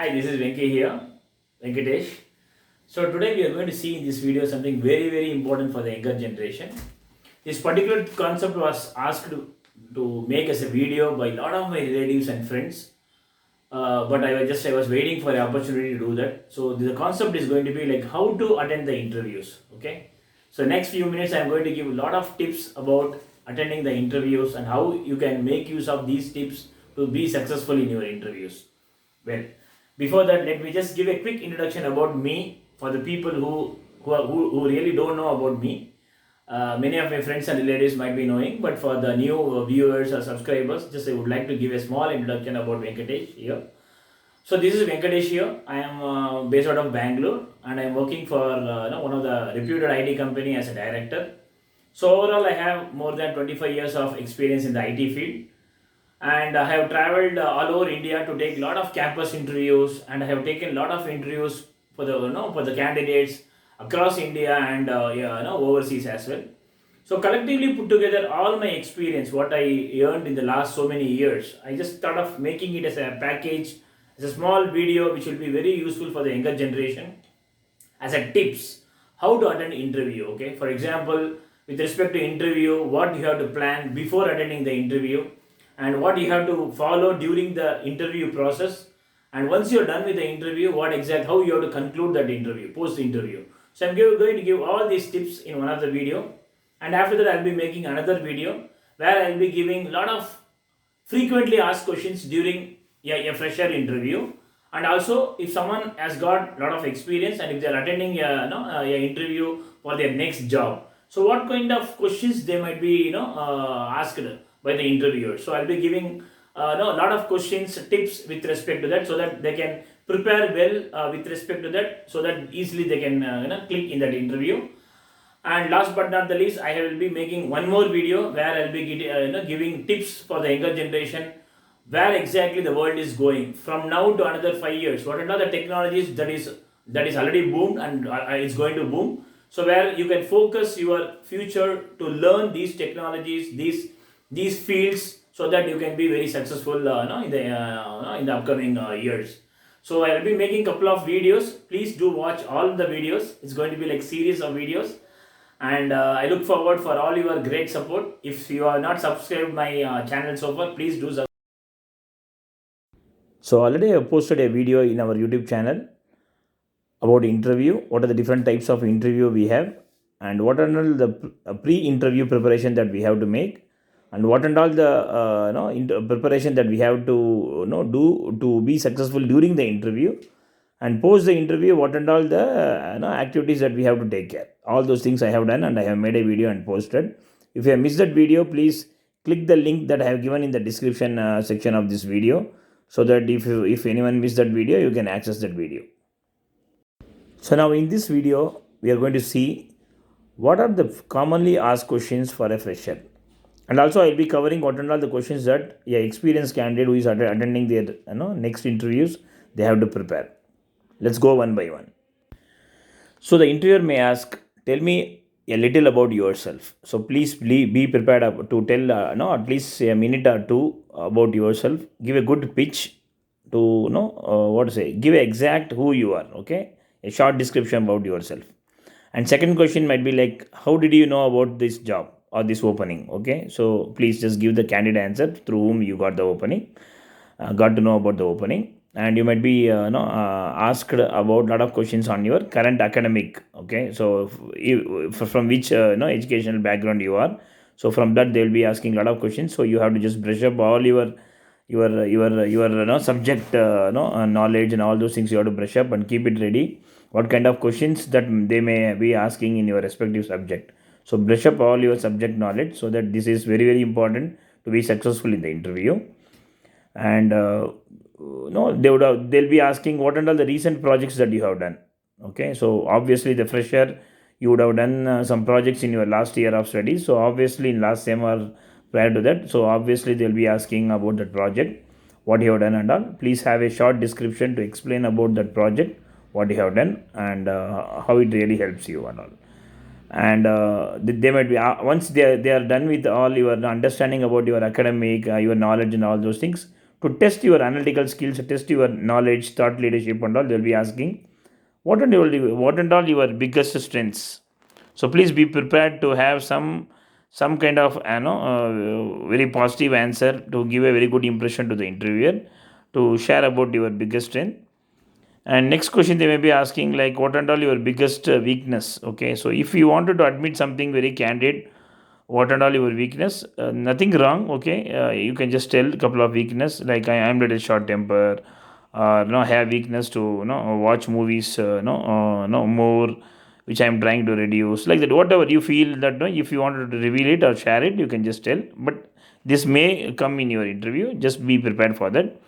Hi, this is Venky here, Venkatesh. So today we are going to see in this video something very important for the younger generation. This particular concept was asked to make as a video by a lot of my relatives and friends, but I was waiting for the opportunity to do that. So the concept is going to be like how to attend the interviews. Okay. So next few minutes I am going to give a lot of tips about attending the interviews and how you can make use of these tips to be successful in your interviews. Well, before that, let me just give a quick introduction about me for the people who really don't know about me. Many of my friends and relatives might be knowing, but for the new viewers or subscribers, just I would like to give a small introduction about Venkatesh here. So this is Venkatesh here. I am based out of Bangalore, and I am working for one of the reputed IT company as a director. So overall, I have more than 25 years of experience in the IT field, and I have traveled all over India to take a lot of campus interviews, and I have taken a lot of interviews for the for the candidates across India and overseas as well. So collectively put together all my experience, what I earned in the last so many years, I just thought of making it as a package, as a small video which will be very useful for the younger generation as a tips how to attend interview. Okay, for example, with respect to interview, what you have to plan before attending the interview, and what you have to follow during the interview process, and once you're done with the interview, what exact how you have to conclude that interview, post interview. So going to give all these tips in one of the video, and after that I'll be making another video where I'll be giving a lot of frequently asked questions during a fresher interview, and also if someone has got a lot of experience and if they are attending a interview for their next job, so what kind of questions they might be asked by the interviewer. So I'll be giving a lot of questions, tips with respect to that, so that they can prepare well with respect to that, so that easily they can click in that interview. And last but not the least, I will be making one more video where I'll be giving tips for the younger generation, where exactly the world is going from now to another 5 years. What are the technologies that is already boomed and it's going to boom. So where you can focus your future to learn these technologies, these fields, so that you can be very successful in the upcoming years. So I will be making couple of videos. Please do watch all the videos. It's going to be like series of videos, and I look forward for all your great support. If you are not subscribed my channel so far, please do subscribe. So already I posted a video in our YouTube channel about interview, what are the different types of interview we have, and what are all the pre-interview preparation that we have to make, and what and all the preparation that we have to do to be successful during the interview, and post the interview, what and all the activities that we have to take care. All those things I have done, and I have made a video and posted. If you have missed that video, please click the link that I have given in the description section of this video, so that if anyone missed that video, you can access that video. So now in this video, we are going to see what are the commonly asked questions for a fresher. And also I'll be covering what are all the questions that a experienced candidate who is attending their next interviews, they have to prepare. Let's go one by one. So the interviewer may ask, tell me a little about yourself. So please be prepared to tell at least a minute or two about yourself. Give a good pitch to what to say. Give exact who you are. Okay, a short description about yourself. And second question might be like, how did you know about this job or this opening? Okay, so please just give the candidate answer through whom you got the opening, got to know about the opening. And you might be asked about a lot of questions on your current academic. Okay, so from which educational background you are. So from that they will be asking a lot of questions. So you have to just brush up all your subject knowledge, and all those things you have to brush up and keep it ready. What kind of questions that they may be asking in your respective subject. So brush up all your subject knowledge, so that this is very important to be successful in the interview. And they'll be asking what are all the recent projects that you have done. Okay, so obviously the fresher, you would have done some projects in your last year of studies. So obviously in last sem or prior to that, so obviously they'll be asking about that project, what you have done and all. Please have a short description to explain about that project, what you have done, and how it really helps you and all. And they might be once they are done with all your understanding about your academic, your knowledge and all those things, To test your analytical skills, test your knowledge, thought leadership and all, they'll be asking what and all your biggest strengths. So please be prepared to have some kind of very positive answer to give a very good impression to the interviewer, to share about your biggest strength. And next question they may be asking, like, what and all your biggest weakness. Okay, so if you wanted to admit something very candid, what and all your weakness, nothing wrong. Okay, you can just tell a couple of weakness, like I am little short temper, have weakness to watch movies no more, which I am trying to reduce, like that. Whatever you feel that, if you wanted to reveal it or share it, you can just tell. But this may come in your interview, just be prepared for that.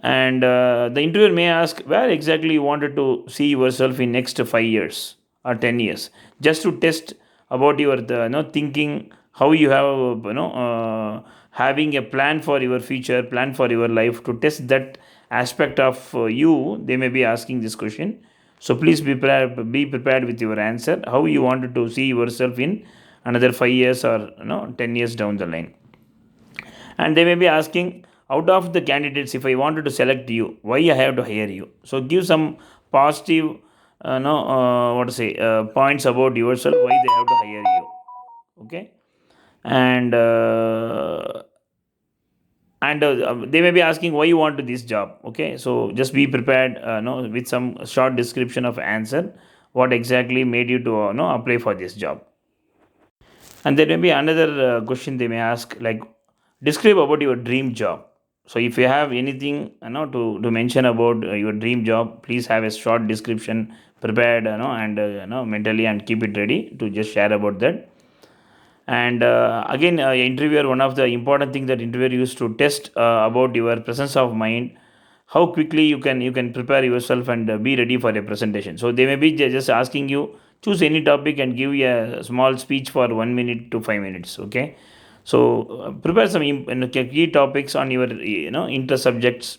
And the interviewer may ask where exactly you wanted to see yourself in next 5 years or 10 years, just to test about your thinking, how you have having a plan for your future, plan for your life. To test that aspect of you, they may be asking this question. So please be prepared with your answer, how you wanted to see yourself in another 5 years or 10 years down the line. And they may be asking, out of the candidates, if I wanted to select you, why I have to hire you. So give some positive no what to say points about yourself, why they have to hire you. Okay. And they may be asking why you want this job. Okay, so just be prepared no with some short description of answer, what exactly made you to apply for this job. And there may be another question they may ask, like, describe about your dream job. So if you have anything to mention about your dream job, please have a short description prepared, and mentally, and keep it ready to just share about that. And again, interviewer, one of the important thing that interviewer used to test about your presence of mind, how quickly you can prepare yourself and be ready for a presentation. So they may be just asking you, choose any topic and give a small speech for 1 minute to 5 minutes. Okay, so prepare some key topics on your interest subjects,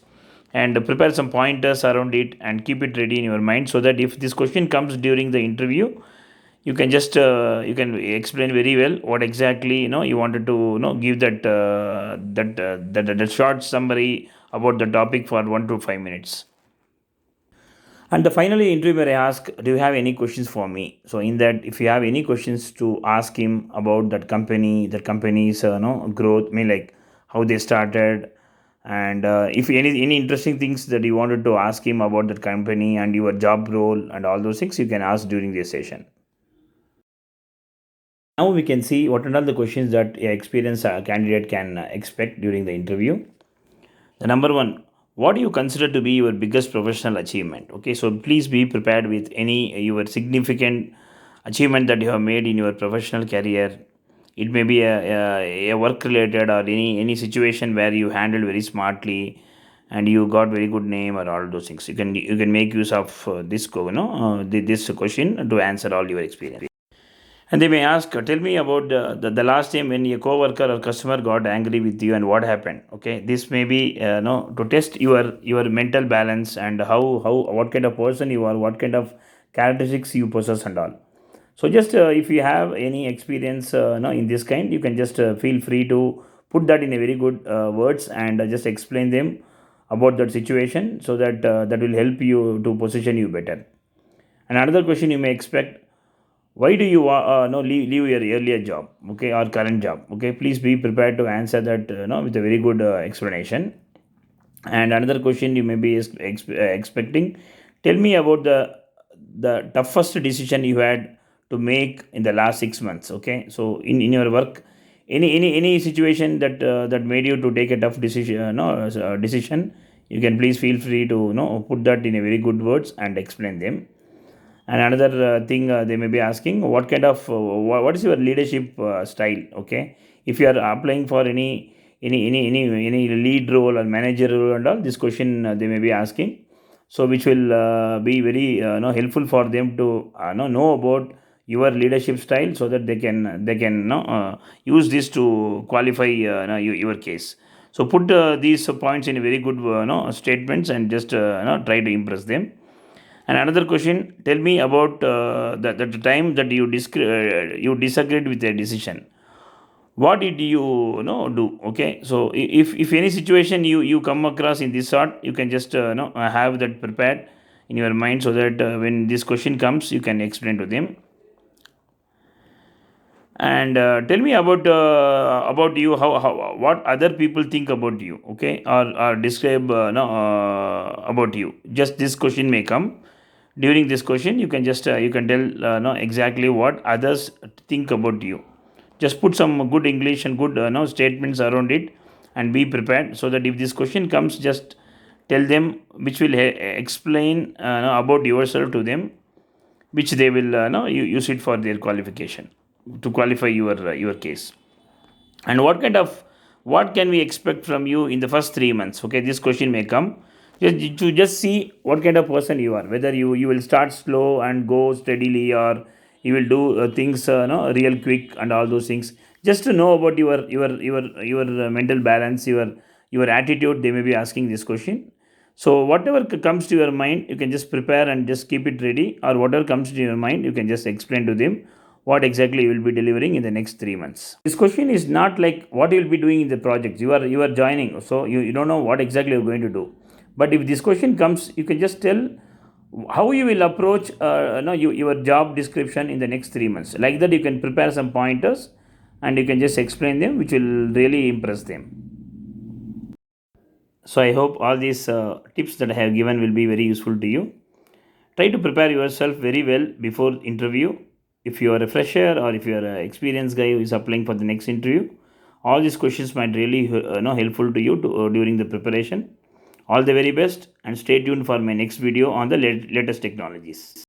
and prepare some pointers around it, and keep it ready in your mind, so that if this question comes during the interview, you can just you can explain very well what exactly you wanted to give that short summary about the topic for 1 to 5 minutes. And the finally interviewer may ask, do you have any questions for me? So in that, if you have any questions to ask him about that company's growth, mean like how they started, and if any interesting things that you wanted to ask him about that company and your job role and all those things, you can ask during this session. Now we can see what are all the questions that a experienced candidate can expect during the interview. The number one, what do you consider to be your biggest professional achievement? Okay, so please be prepared with any your significant achievement that you have made in your professional career. It may be a work related, or any situation where you handled very smartly and you got very good name, or all those things. You can make use of this question to answer all your experience. And they may ask, tell me about the last time when a coworker or customer got angry with you and what happened. Okay, this may be no to test your mental balance, and how what kind of person you are, what kind of characteristics you possess and all. So just if you have any experience no, in this kind, you can just feel free to put that in a very good words, and just explain them about that situation, so that that will help you to position you better. And another question you may expect, why do you no leave your earlier job, okay, or current job. Okay, please be prepared to answer that with a very good explanation. And another question you may be expecting, tell me about the toughest decision you had to make in the last 6 months. Okay, so in your work, any situation that made you to take a tough decision, decision, you can please feel free to put that in a very good words and explain them. And another thing they may be asking, what kind of what is your leadership style. Okay, if you are applying for any lead role or manager role and all, this question they may be asking, so which will be very helpful for them to know about your leadership style, so that they can use this to qualify your case. So put these points in very good statements, and just try to impress them. And another question, tell me about the time that you disagreed with a decision. what did you, do? Okay, so if any situation you come across in this sort, you can just have that prepared in your mind, so that when this question comes, you can explain to them. And tell me about you, how what other people think about you, okay, or describe no about you. Just this question may come. During this question, you can just you can tell no exactly what others think about you. Just put some good English and good no statements around it, and be prepared, so that if this question comes, just tell them, which will explain no, about yourself to them, which they will no, use it for their qualification, to qualify your case. And what can we expect from you in the first 3 months? Okay, this question may come, just see what kind of person you are, whether you will start slow and go steadily, or you will do things no, real quick and all those things. Just to know about your mental balance, your attitude, they may be asking this question. So whatever comes to your mind, you can just prepare and just keep it ready, or whatever comes to your mind, you can just explain to them what exactly you will be delivering in the next 3 months. This question is not like what you will be doing in the project. You are joining, so you don't know what exactly you're going to do. But if this question comes, you can just tell how you will approach no, your job description in the next 3 months. Like that, you can prepare some pointers, and you can just explain them, which will really impress them. So I hope all these tips that I have given will be very useful to you. Try to prepare yourself very well before interview. If you are a fresher, or if you are an experienced guy who is applying for the next interview, all these questions might really helpful to you during the preparation. All the very best, and stay tuned for my next video on the latest technologies.